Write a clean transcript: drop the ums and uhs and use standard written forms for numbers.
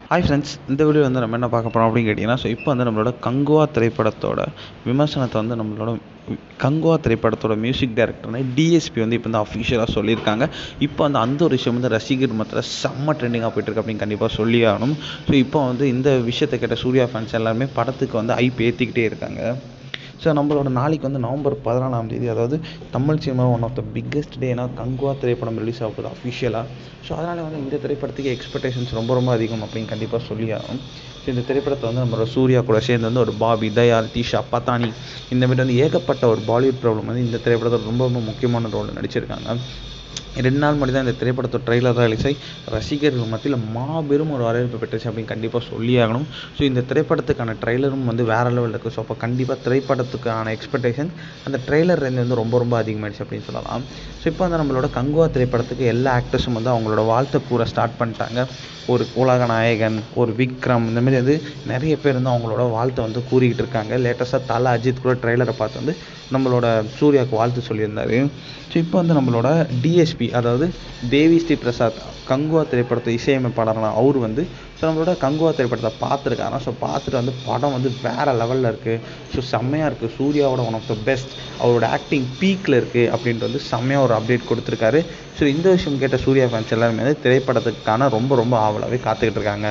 Hi friends, இந்த video வந்து நம்ம என்ன பார்க்க போகிறோம் அப்படின்னு கேட்டிங்கன்னா, இப்போ வந்து நம்மளோட கங்குவா திரைப்படத்தோட விமர்சனத்தை வந்து நம்மளோட கங்குவா திரைப்படத்தோட மியூசிக் டைரக்டர்னு டிஎஸ்பி வந்து இப்போ வந்து அஃபிஷியலாக சொல்லியிருக்காங்க. இப்போ வந்து அந்த ஒரு விஷயம் வந்து ரசிகர் மத்தியில் செம்ம ட்ரெண்டிங்காக போயிட்டுருக்கு அப்படின்னு கண்டிப்பாக சொல்லி ஆகணும். ஸோ இப்போ வந்து இந்த விஷயத்தை கேட்ட சூர்யா ஃபேன்ஸ் எல்லாருமே படத்துக்கு வந்து ஐப் ஏற்றிக்கிட்டே இருக்காங்க. ஸோ நம்மளோட நாளைக்கு வந்து நவம்பர் 14ஆம் தேதி, அதாவது தமிழ் cinema one of the biggest டேனா கங்குவா திரைப்படம் ரிலீஸ் ஆக போகுது அஃபிஷியலாக. ஸோ அதனால் வந்து இந்த திரைப்படத்துக்கு எக்ஸ்பெக்டேஷன்ஸ் ரொம்ப ரொம்ப அதிகம் அப்படின்னு கண்டிப்பாக சொல்லி ஆகும். ஸோ இந்த திரைப்படத்தை வந்து நம்மளோட சூர்யா கூட சேர்ந்து வந்து ஒரு பாபி, தயால், தீஷா, பத்தானி இந்தமாரி வந்து ஏகப்பட்ட ஒரு பாலிவுட் ப்ராப்ளம் வந்து இந்த திரைப்படத்தில் ரொம்ப ரொம்ப முக்கியமான ரோல் நடிச்சிருக்காங்க. 2 நாள் முன்னாடி தான் இந்த திரைப்படத்தோட ட்ரெய்லர் ரிலீஸ் ஆகி ரசிகர்கள் மத்தியில் மாபெரும் ஒரு வரவேற்பு பெற்றுச்சு அப்படின்னு கண்டிப்பாக சொல்லி ஆகணும். ஸோ இந்த திரைப்படத்துக்கான ட்ரெய்லரும் வந்து வேறு லெவலில் இருக்குது. ஸோ அப்போ கண்டிப்பாக திரைப்படத்துக்கான எக்ஸ்பெக்டேஷன் அந்த ட்ரெய்லர்லேருந்து வந்து ரொம்ப ரொம்ப அதிகமாகிடுச்சு அப்படின்னு சொல்லலாம். ஸோ இப்போ வந்து நம்மளோட கங்குவா திரைப்படத்துக்கு எல்லா ஆக்டர்ஸும் வந்து அவங்களோட வாழ்த்தை கூற ஸ்டார்ட் பண்ணிட்டாங்க. ஒரு உலகநாயகன், ஒரு விக்ரம், இந்தமாரி வந்து நிறைய பேர் வந்து அவங்களோட வாழ்த்தை வந்து கூறிக்கிட்டு இருக்காங்க. லேட்டஸ்ட்டாக தல அஜித் கூட ட்ரெய்லரை பார்த்து வந்து நம்மளோட சூர்யாவுக்கு வாழ்த்து சொல்லியிருந்தார். ஸோ இப்போ வந்து நம்மளோட டிஎஸ்பி, அதாவது தேவி ஸ்ரீ பிரசாத், கங்குவா திரைப்படத்தை இசையமைப்பாளரான அவர் வந்து ஸோ நம்மளோட கங்குவா திரைப்படத்தை பார்த்துருக்காங்க. ஸோ பார்த்துட்டு வந்து படம் வந்து வேறு லெவலில் இருக்குது, ஸோ செம்மையாக இருக்குது, சூர்யாவோட ஒன் ஆஃப் த பெஸ்ட், அவரோட ஆக்டிங் பீக்கில் இருக்குது அப்படின்ட்டு வந்து செம்மையாக ஒரு அப்டேட் கொடுத்துருக்காரு. ஸோ இந்த விஷயம் கேட்ட சூர்யா ஃபேன்ஸ் எல்லாருமே வந்து திரைப்படத்துக்கான ரொம்ப ரொம்ப ஆவலாகவே காத்துக்கிட்டு இருக்காங்க.